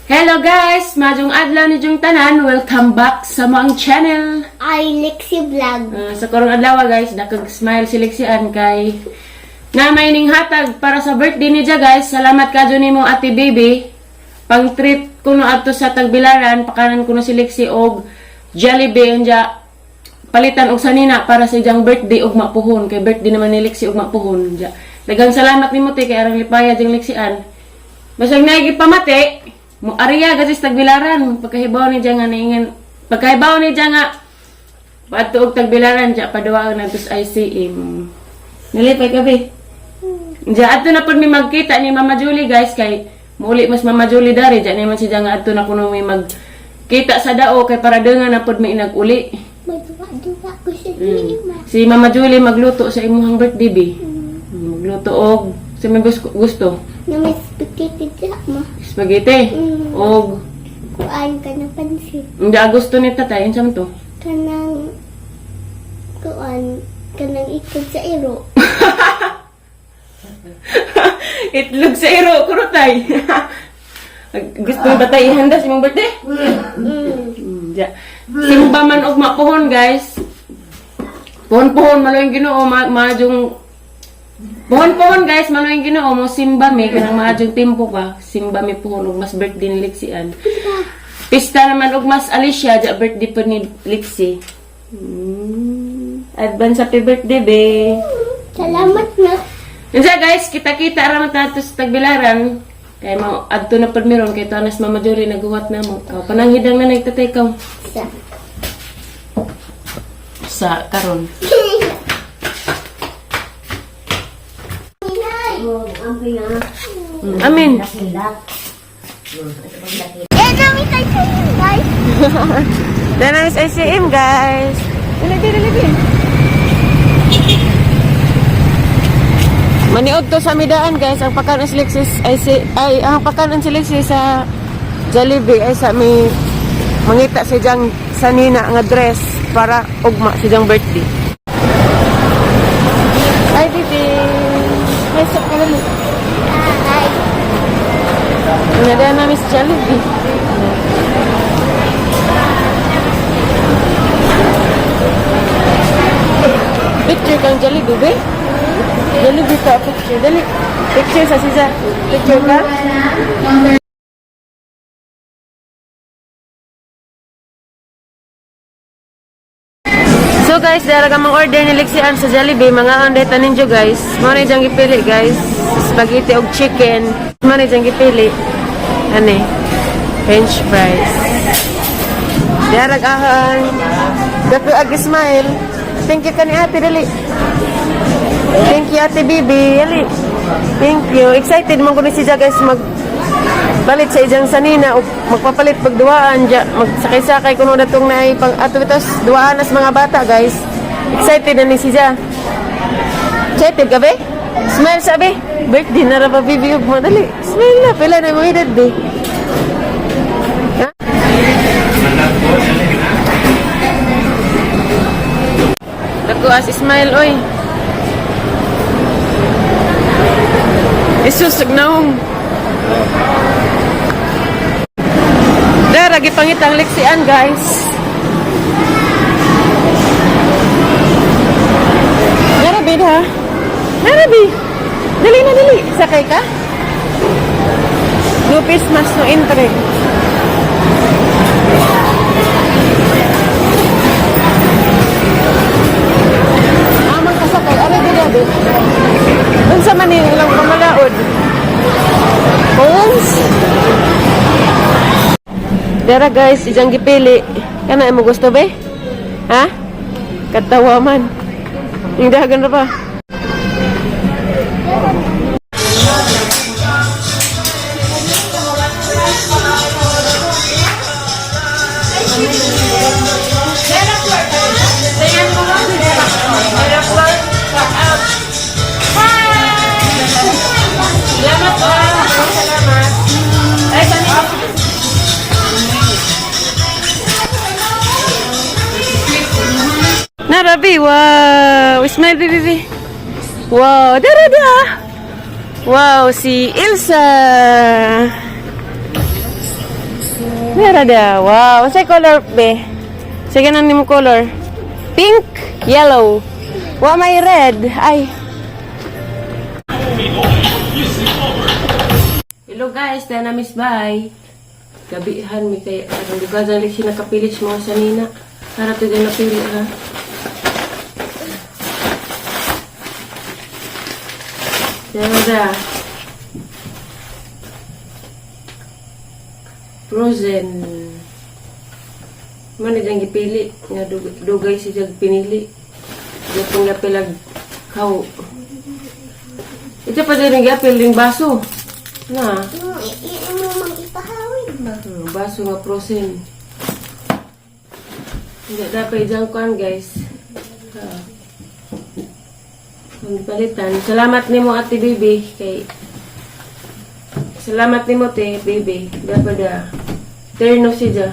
Hello guys! Majong adlaw ni Jung Tanan. Welcome back sa mga channel. Ay, Lexi Vlog. Sa karong adlaw guys, nakag-smile si Lexian kay na may ning hatag para sa birthday niya guys. Salamat ka dyan mo ate baby. Pang treat ko no adto sa Tagbilaran, pakanan ko no si Lexi og Jollibee anja palitan og sanina para sa iyang birthday og mapuhon kay birthday naman ni Lexi og mapuhon anja. Daghang salamat nimo te kay arang lipaya jang Lexian. Basag naigi pamati mo ariya gatis Tagbilaran pagkahibaw ni diya nga naingan pagkahibaw ni diya nga padto og Tagbilaran diya paduwaon natus ICM nilipay ka be diya adto na pud mi magkita ni Mama Julie guys kay muli mas Mama Julie dari diya naman si diya nga adto na kuno mi magkita sa dao kay para denga na pud mi inag-uli Magduwa ko sa si Mama Julie magluto sa imong birthday be magluto og sa may gusto na may spaghetti dyan mo. spaghetti og Kuhaan ka ng pansit. hindi gusto ni tatay insam to Kanang kuhaan ka ng ikot sa iro. itlog sa iro kurutay gusto mo batay ihanda sa imong birthday ja simba man og mapuhon guys puhon maloyong Ginoo majong puhon guys maloyong Ginoo mo simba mi kanang majong tempo pa simba mi puhon og mas birthday ni Lexian pista naman og mas Alicia ja birthday pa ni Lexi advance happy birthday be Salamat na. Unsa guys, kita-kita ra man nato sa Tagbilaran. Kay mo adto na pud meron kay tanas Mama Jory naguwat na mo. Kaw pananghidang na nagtatay kaw sa karon. Amin. Eh, namin tayo sa'yo, guys. Dana is ICM guys. Dili. Maniog to sa midaan guys, ang pakanan si Lexis ang pakanan si Lexis sa Jollibee ay sa may mangita si Jang sanina nga dress para ugma si Jang birthday. Hi Didi. Yes, ka lang. Ay, Nada namin sa Jollibee. Picture kang Jollibee, be? Jollibee ka picture. Dali. Picture sa sisa. Picture ka? So guys, dara ka mang order ni Lexian sa Jollibee. Mga andeta ninyo guys. Muna diyang gipili guys. Spaghetti og chicken. Muna diyang gipili. Ano French fries. Dara kahan. Dato ag smile. Thank you kani ate dali. Thank you ate Bibi. Dali. Thank you. Excited man ko ni siya guys balit sa ijang sanina o magpapalit pagduaan dya. Magsakay-sakay kuno datong na pang ato itos duaan as mga bata guys. Excited na ni siya. Excited ka be? Smile sabi. Birthday na ra ba Bibi ug mo dali. Smile na pila na mo edad be. Ha? Dako as smile oy. Isusog na hong. Dara, gipangitang Lexian, guys. Narabi ha? Narabi. Dali na, dali. Sakay ka? Lupis mas no entre. Amang kasakay. Aray, dili. Dun sa manin lang pamalaod. Homes. Dara guys, ijang gipili. Kana mo gusto ba? Ha? Katawa man. Yung dahagan na pa. Narabi, wow! Smile, baby. Wow, dara. Wow, si Elsa. Meron dia. Wow. What's color, be? Sige na mo color. Pink, yellow. Wa may red. Ay. Hello guys, na miss bye. Gabihan mi kay ang lugar dali siya nakapilis mo sa nina. Para to din napili ha. Dada. Frozen. Mana jang gipili nga dugay si jag pinili. Gatong napilag kau. Ito pa din gapil ring baso. Na. Mo mang ipahawid ba? Baso nga frozen. Hindi dapat dyan kuhan guys. Ang palitan. Salamat ni mo ate baby. Kay salamat ni mo te baby. Dapat da. Terno siya.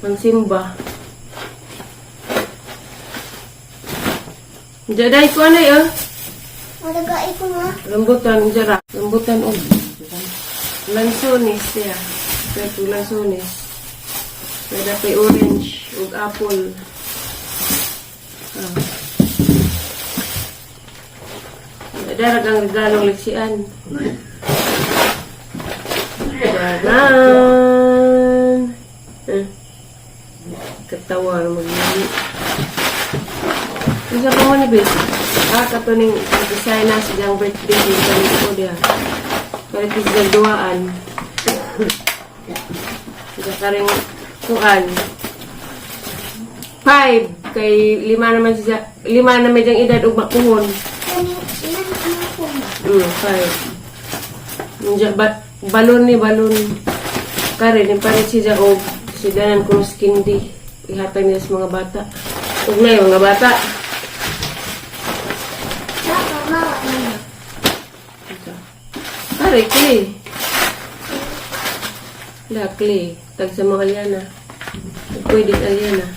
Ang simba. Jaday ko na yun. Malagay ko na. Rambutan, jara. Rambutan o. Lansones siya. Ito lansones. May dapat orange o apple. Darag ang regalong liksian. Dagan. Katawa na mag-iwi. Isa pa mo ni Bes. Kato ning design na silang birthday. Kalit ko diya. Kalit ko silang duwaan. Isa ka rin kuhan. 5. Kay 5 naman siya. 5 naman diyang edad ug makuhon. Ilan po ba? 5. Nandiya, balon ni balon. Kare, ni parit siya o sidanan ko ng candy. Ihatag nila sa mga bata. Huwag na yung mga bata. Mawa na. Kare, clay. Clay. Tag sa mga alyana. Pwede alyana.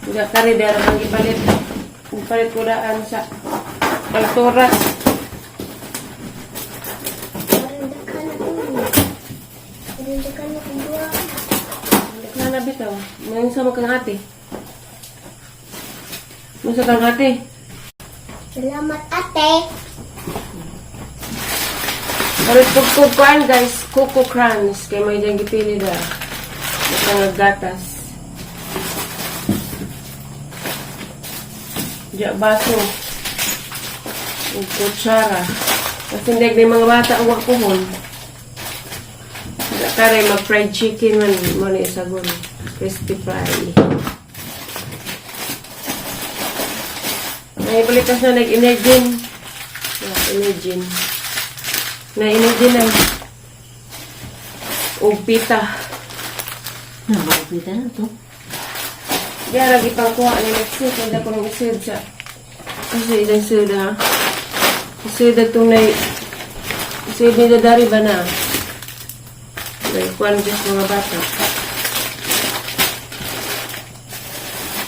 Hindi, kare, dara ang ipalit. Ipalit ko daan sa altoras. Nana bitaw. Mayroon sa kang ate. Masa kang ate. Salamat ate. Barit pagkukuan guys. Coco Crunch. Kaya may dyan gipili da. Ito nga gatas. Diya baso. Yung kutsara. Kasi hindi na mga bata ang wakuhon. Kare mag-fried chicken man mo na isagon. Crispy fry. Naibalikas na nag-energin. Energin. Na-energin na. O pita. Nakakapita na ito. Diya lagi pang kuha ni Lexi. Kanda ko ng isid sa. Kasi ilang soda ha. Isid itong na. Isid ni Dadari ba na? May kuwan dyan sa mga bata.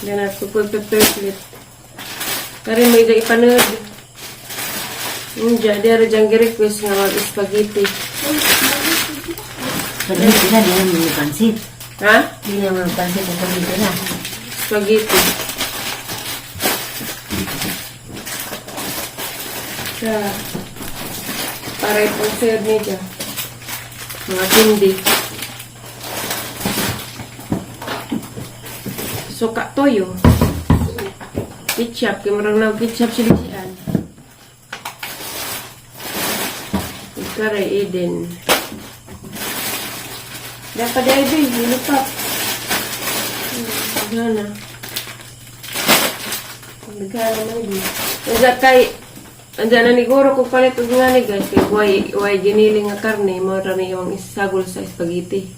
Yan at kupul pepperplate. Kari may dyan ipanood. Diyan, diyan dyan request nga mag-spaghetti. Pwede sila, di naman may pansit. Ha? Di naman may pansit ang pagkita na. Spaghetti. Para itong serve niya dyan. Mga tindi. Suka toyo. Ketchup. Kaya marang na ketchup sila siyan. Ikaray Eden. Dapat dahil din. Hilupap. Gana. Gana man din. Nandiyan kay andyan na ni Goro kung palit og nga ni guys kay way giniling nga karne mo ra ni yung isagol sa spaghetti.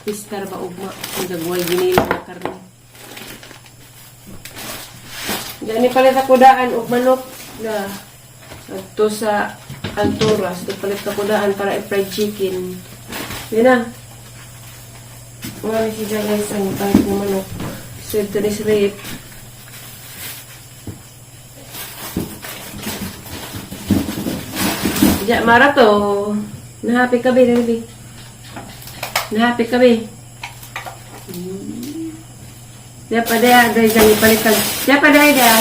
Pistar ba ugma kung way giniling nga karne. Diyan ni palit ako daan og manok na adto sa Alturas. Di palit ako daan para i-fried chicken. Yan na. Mga ni siya guys ang palit ng manok. So ito ni Srip. Diyan mara to. Na-happy ka, baby. Na-happy ka, baby. Diya pa daya, dahil dyan ipalitag. Diya pa daya, daya.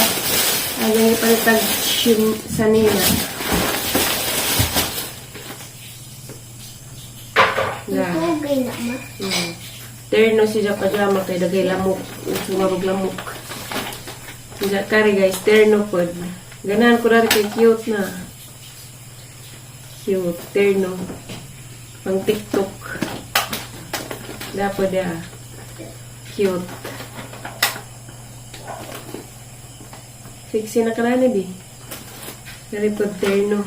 Dyan ipalitag sa nina. Nagugay na ma. Terno siya pajama kay dagay lamok. Sumarog lamok. Siya kari guys, terno po. Ganahan ko rin kay cute na. Cute, terno. Pang TikTok. Dapat dia. Cute. Fixin na ka na ni, kari po terno.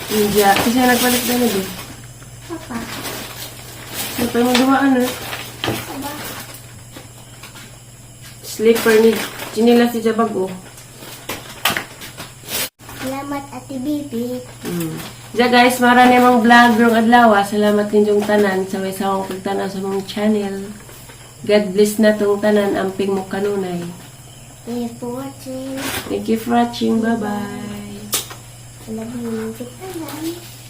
Hindi, kasi nagpalit na ni, Papa. Ano pa yung dumaan eh? Papa. Slipper ni Chinila si Jabago. Salamat Ate Bibi. Diya guys, marami mong vlog rong adlaw. Salamat ninyong tanan sa may sawang pagtanaw sa mong channel. God bless na tong tanan, amping mo kanunay. Thank you for watching. Thank you for watching. Bye-bye. I love you.